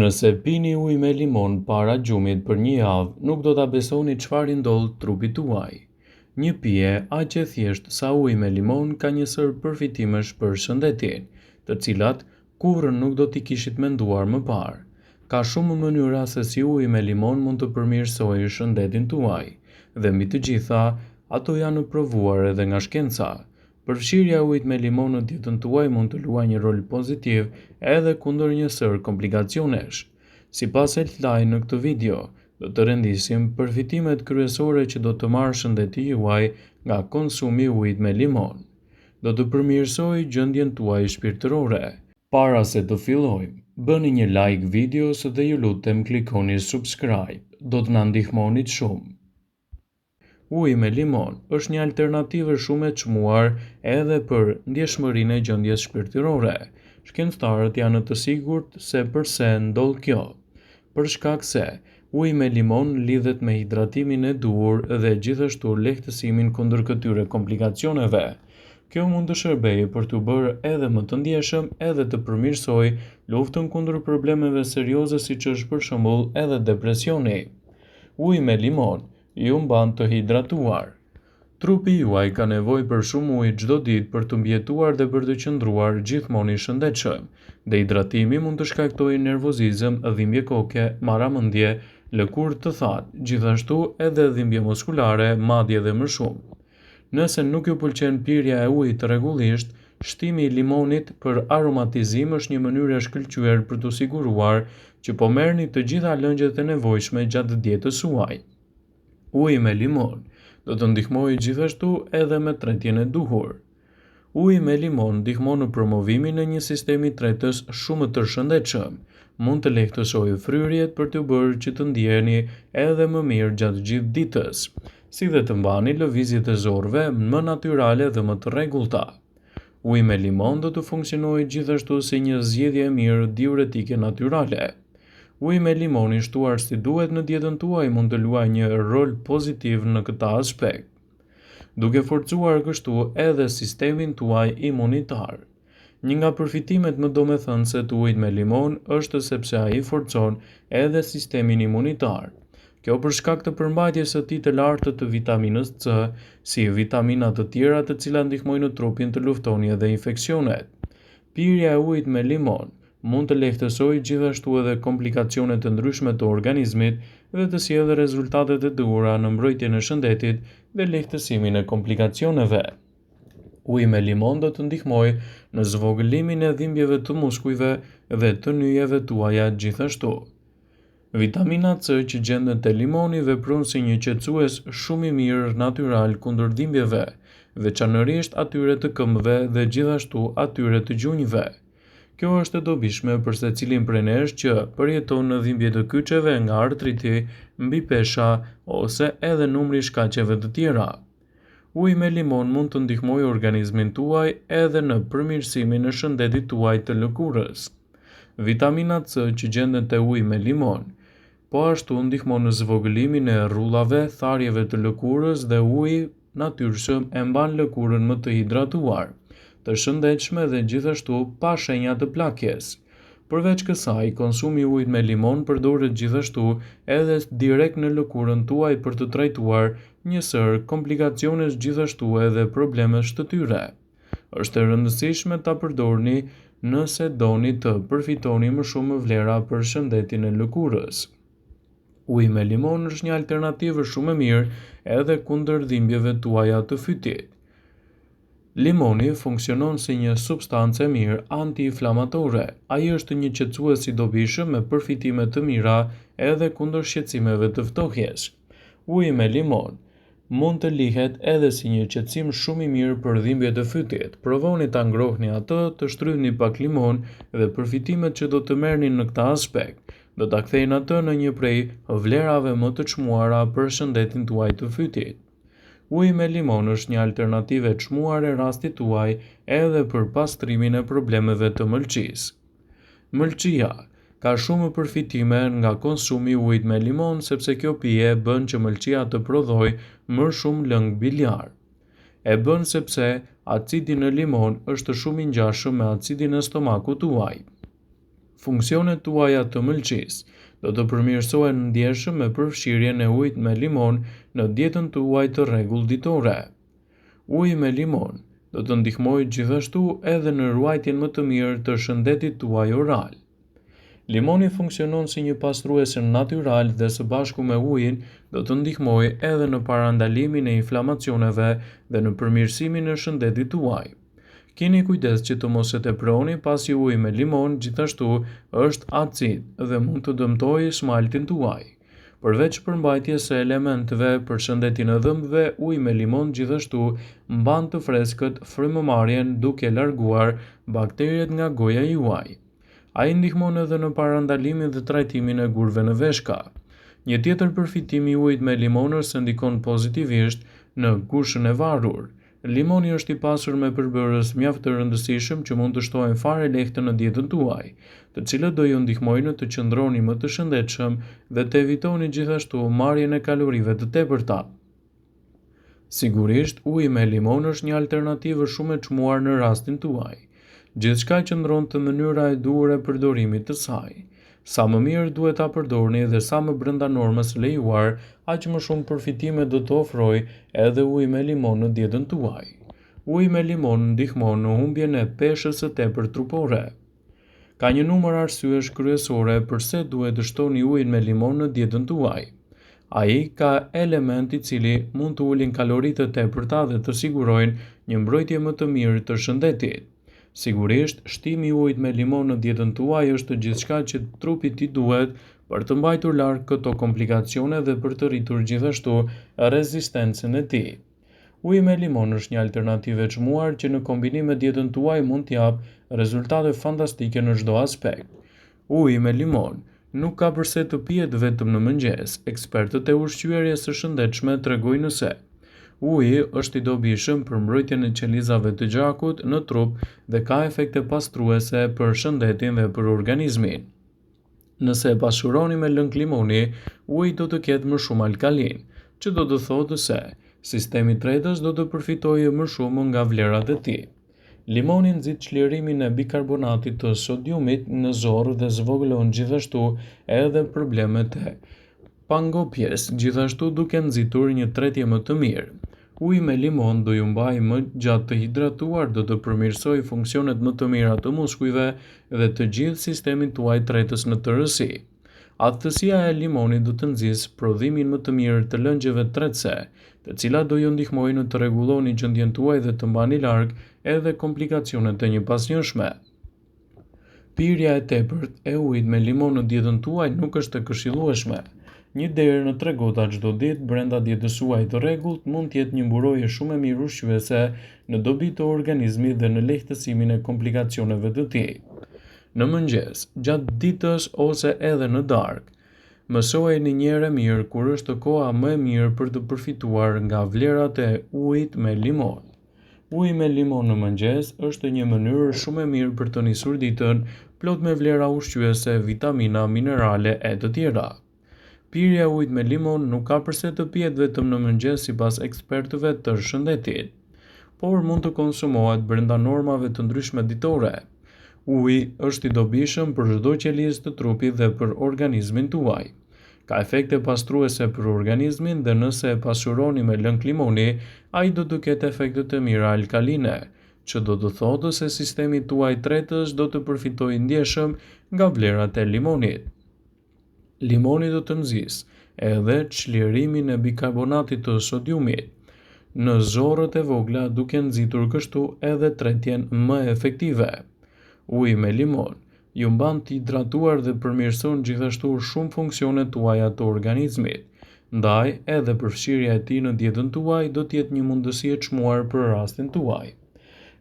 Nëse pini ujë me limon para gjumit për një javë, nuk do ta besoni çfarë ndodh trupit tuaj. Një pije aq e thjeshtë sa uji me limon ka një sër përfitimesh për shëndetin, të cilat kurrë nuk do t'i kishit menduar më parë. Ka shumë mënyra se si uji me limon mund të përmirësojë shëndetin tuaj, dhe mbi të gjitha, ato janë provuar edhe nga shkenca. Përfshirja e ujit me limon në dietën tuaj mund të luajë një rol pozitiv edhe kundër një sër komplikacionesh. Sipas Healthline në këtë video, do të rendisim përfitimet kryesore që do të marrë shëndeti juaj nga konsumi i ujit me limon. Do të përmirësojë gjendjen tuaj shpirtërore. Para se të fillojmë, bëni një like videos dhe ju lutem klikoni subscribe. Do të na ndihmonit shumë. Uji me limon është një alternativë shumë e çmuar edhe për ndjeshmërinë e gjendjes shpirtërore. Shkencëtarët janë të sigurt se pse ndodh kjo. Për shkak se uji me limon lidhet me hidratimin e duhur dhe gjithashtu lehtësimin kundër këtyre komplikacioneve. Kjo mund të shërbejë për t'u bërë edhe më të ndjeshëm edhe të përmirësojë luftën kundër problemeve serioze siç është për shembull edhe depresioni. Uji me limon ju mban të hidratuar. Trupi juaj ka nevojë për shumë ujë çdo ditë për të mbijetuar dhe për të qëndruar gjithmonë i shëndetshëm. Dehidratimi mund të shkaktojë nervozizëm, dhimbje koke, marramendje, lëkurë të thatë, gjithashtu edhe dhimbje muskulare, madje edhe më shumë. Nëse nuk ju pëlqen pirja e ujit rregullisht, shtimi i limonit për aromatizim është një mënyrë e shkëlqyer për t'u siguruar që po merrni të gjitha lëngjet e nevojshme gjatë dietës suaj. Uji me limon do të ndihmojë gjithashtu edhe me tretjen e duhur. Uji me limon ndihmon në promovimin e një sistemi tretës shumë të shëndetshëm. Mund të lehtësojë fryrjet për t'ju bërë që të ndjeheni edhe më mirë gjatë gjithë ditës, si dhe të mbani lëvizjet e zorëve më natyrale dhe më të rregullta. Uji me limon do të funksionojë gjithashtu si një zgjedhje e mirë diuretike natyrale. Uji me limon i shtuar si duhet në dietën tuaj mund të luajë një rol pozitiv në këtë aspekt, duke forcuar kështu edhe sistemin tuaj imunitar. Një nga përfitimet më domethënëse të ujit me limon është sepse ai forcon edhe sistemin imunitar. Kjo për shkak të përmbajtjes së tij të lartë të vitaminës C, si vitamina të tjera të cilat ndihmojnë trupin të luftojë edhe infeksionet. Pirja e ujit me limon mund të lehtësojë gjithashtu edhe komplikacione të ndryshme të organizmit dhe të sjellë rezultate të duhura në mbrojtjen e shëndetit dhe lehtësimin e komplikacioneve. Uji me limon do të ndihmojë në zvogëlimin e dhimbjeve të muskujve dhe të nyjeve tuaja gjithashtu. Vitamina C që gjendet te limoni vepron si një qetësues shumë i mirë natyral kundër dhimbjeve, veçanërisht atyre të këmbëve dhe gjithashtu atyre të gjunjëve. Kjo është e dobishme për secilin prej nesh që përjeton në dhimbje të kyçeve nga artriti, mbi pesha ose edhe numri i shkaqeve të tjera. Uji me limon mund të ndihmojë organizmin tuaj edhe në përmirësimin e shëndetit tuaj të lëkurës. Vitamina C që gjendet te uji me limon, po ashtu ndihmon në zvogëlimin e rrullave, tharjeve të lëkurës dhe uji natyrshëm e mban lëkurën më të hidratuar, të shëndetshme dhe gjithashtu pa shenja të plakjes. Përveç kësaj, konsumi i ujit me limon përdoret gjithashtu edhe direkt në lëkurën tuaj për të trajtuar një sër komplikacionesh gjithashtu edhe probleme shtetëre. Është e rëndësishme ta përdorni nëse doni të përfitoni më shumë vlera për shëndetin e lëkurës. Uji me limon është një alternativë shumë e mirë edhe kundër dhimbjeve tuaja të fytit. Limoni funksionon si një substancë e mirë anti-inflamatore. Ai është një qetësues i dobishëm me përfitime të mira edhe kundër shqetësimeve të ftohjes. Uji me limon mund të lihet edhe si një qetësim shumë i mirë për dhimbjet e fytit. Provoni ta ngrohni atë, të shtrydhni pak limon dhe përfitimet që do të merrni në këtë aspekt do ta kthejnë atë në një prej vlerave më të çmuara për shëndetin tuaj të fytit. Uji me limon është një alternativë e çmuar e rastit tuaj edhe për pastrimin e problemeve të mëlçisë. Mëlçia ka shumë përfitime nga konsumi i ujit me limon sepse kjo pije bën që mëlçia të prodhojë më shumë lëng biliar. E bën sepse acidi në limon është shumë i ngjashëm me acidin e stomakut tuaj. Funksionet tuaja të mëlçisë do të përmirësohen ndjeshëm me përfshirjen e ujit me limon në dietën tuaj të rregullt ditore. Uji me limon do të ndihmojë gjithashtu edhe në ruajtjen më të mirë të shëndetit tuaj oral. Limoni funksionon si një pastrues natyral dhe së bashku me ujin do të ndihmojë edhe në parandalimin e inflamacioneve dhe në përmirësimin e shëndetit tuaj. Keni kujdes që të mos e teproni pasi uji me limon gjithashtu është acid dhe mund të dëmtojë smaltin tuaj. Përveç përmbajtjes së elementeve për shëndetin e dhëmbëve, uji me limon gjithashtu mban të freskët frymëmarrjen duke larguar bakteret nga goja juaj. Ai ndihmon edhe në parandalimin dhe trajtimin e gurëve në veshka. Një tjetër përfitim i ujit me limon është se ndikon pozitivisht në gushën e varur. Limoni është i pasur me përbërës mjaft të rëndësishëm që mund të shtojnë fare lehtë në dietën tuaj, të cilët do ju ndihmojnë të qëndroni më të shëndetshëm dhe të evitoni gjithashtu marrjen e kalorive të tepërta. Sigurisht, uji me limon është një alternativë shumë e çmuar në rastin tuaj. Gjithçka qëndron te mënyra e duhur e përdorimit të saj. Sa më mirë duhet ta përdorni dhe sa më brenda normës lejuar, aq më shumë përfitime do të ofrojë edhe uji me limon në dietën tuaj. Uji me limon ndihmon në humbjen e peshës së tepërt trupore. Ka një numër arsyesh kryesore pse duhet të shtoni ujin me limon në dietën tuaj. Ai ka element i cili mund të ulin kaloritë të tepërta dhe të sigurojnë një mbrojtje më të mirë të shëndetit. Sigurisht, shtimi i ujit me limon në dietën tuaj është gjithçka që trupit t'i duhet për të mbajtur larg këto komplikacione dhe për të rritur gjithashtu rezistencën e tij. Uji me limon është një alternativë e çmuar që në kombinim me dietën tuaj mund t'japë rezultate fantastike në çdo aspekt. Uji me limon nuk ka përse të pihet vetëm në mëngjes. Ekspertët e ushqyerjes së shëndetshme tregojnë se uji është i dobishëm për mbrojtjen e qelizave të gjakut në trup dhe ka efekte pastruese për shëndetin dhe për organizmin. Nëse e pasqyroni me lëng limoni, uji do të ketë më shumë alkalin, që do të thotë se sistemi tretës do të përfitojë më shumë nga vlerat e tij. Limoni nxit çlirimin e bikarbonatit të sodiumit në zorë dhe zvogëlon gjithashtu edhe problemet e pangopjes, gjithashtu duke nxitur një tretje më të mirë. Uji me limon do ju mbajë më gjatë të hidratuar, do të përmirësojë funksionet më të mira të muskujve dhe të gjithë sistemin tuaj tretës në tërësi. Aftësia e limonit do të nxjisë prodhimin më të mirë të lëngjeve tretëse, të cilat do ju ndihmojnë të rregulloni gjendjen tuaj dhe të mbani larg edhe komplikacionet e një pasnjëshme. Pirja e tepërt e ujit me limon në dietën tuaj nuk është e këshillueshme. Një derë në 3 gota çdo ditë brenda dietës suaj të rregullt mund të jetë një mburojë shumë e mirë ushqyese në dobi të organizmit dhe në lehtësimin e komplikacioneve të tij. Në mëngjes, gjatë ditës ose edhe në darkë, mësojeni një herë mirë kur është koha më e mirë për të përfituar nga vlerat e ujit me limon. Uji me limon në mëngjes është një mënyrë shumë e mirë për të nisur ditën, plot me vlera ushqyese, vitamina, minerale e të tjera. Pirja e ujit me limon nuk ka përse të pihet vetëm në mëngjes sipas ekspertëve të shëndetit, por mund të konsumohet brenda normave të ndryshme ditore. Uji është i dobishëm për çdo qelizë të trupit dhe për organizmin tuaj. Ka efekte pastruese për organizmin dhe nëse e pasqyroni me lëng limoni, ai do të ketë efekte të mira alkaline, që do të thotë se sistemi tuaj tretës do të përfitojë ndjeshëm nga vlerat e limonit. Limoni do të nxjisë edhe çlirimin e bikarbonatit të sodiumit në zorrët e vogla duke nxitur kështu edhe tretjen më efektive. Uji me limon ju mban të hidratuar dhe përmirëson gjithashtu shumë funksionet tuaja të organizmit. Ndaj, edhe përfshirja e tij në dietën tuaj do të jetë një mundësi e çmuar për rastin tuaj.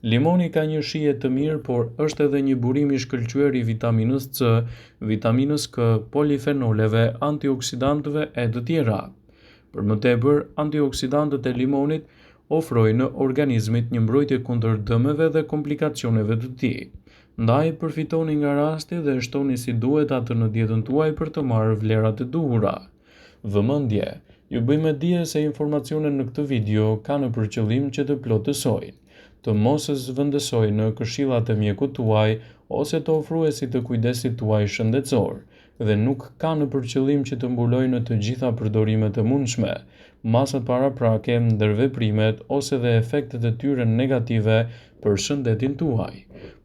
Limoni ka një shije të mirë, por është edhe një burim i shkëlqyer i vitaminës C, vitaminës K, polifenoleve, antioksidantëve e të tjera. Për më tepër, antioksidantët e limonit ofrojnë organizmit një mbrojtje kundër dëmeve dhe komplikacioneve të tij. Ndaj, përfitoni nga rasti dhe shtoni si duhet atë në dietën tuaj për të marrë vlerat e duhura. Vëmendje, ju bëjmë dije se informacionet në këtë video kanë për qëllim që të plotësojnë. të mos e zvendësoj në këshillat e mjekut tuaj ose të ofruesit të kujdesit tuaj shëndetësor, dhe nuk ka në përqëllim që të mbulojë në të gjitha përdorimet e mundshme, masat paraprake, ndërveprimet ose dhe efektet e tyre negative për shëndetin tuaj.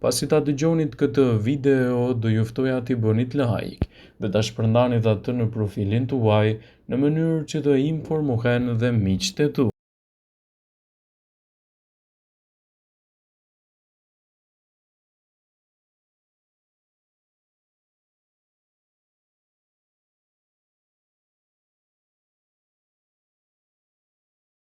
Pasi ta dëgjonit këtë video, do ju ftoja t'i bënit like dhe ta shpërndanit atë në profilin tuaj në mënyrë që të informohen dhe miqtë e tu.